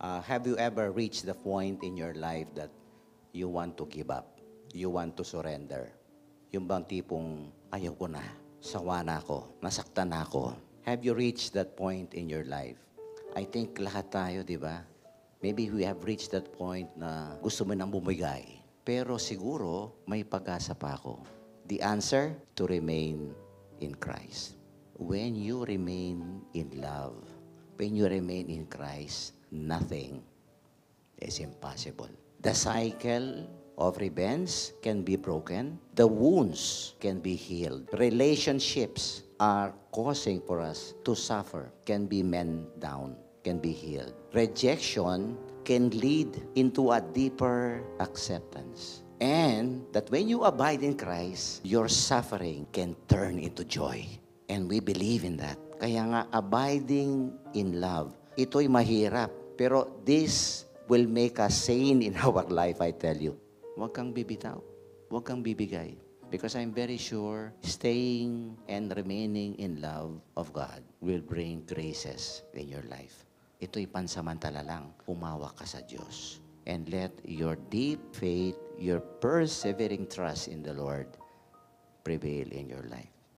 Have you ever reached the point in your life that you want to give up? You want to surrender? Yung bang tipong, ayaw ko na, sawa na ako, nasaktan na ako. Have you reached that point in your life? I think lahat tayo, di ba? Maybe we have reached that point na gusto mo nang bumigay. Pero siguro, may pag-asa pa ako. The answer, to remain in Christ. When you remain in love, when you remain in Christ, nothing is impossible. The cycle of revenge can be broken. The wounds can be healed. Relationships are causing for us to suffer, can be mended down, can be healed. Rejection can lead into a deeper acceptance. And that when you abide in Christ, your suffering can turn into joy. And we believe in that. Kaya nga, abiding in love, ito'y mahirap. Pero this will make us sane in our life, I tell you. Huwag kang bibitaw. Huwag kang bibigay. Because I'm very sure staying and remaining in love of God will bring graces in your life. Ito'y pansamantala lang. Umawak ka sa Diyos. And let your deep faith, your persevering trust in the Lord prevail in your life.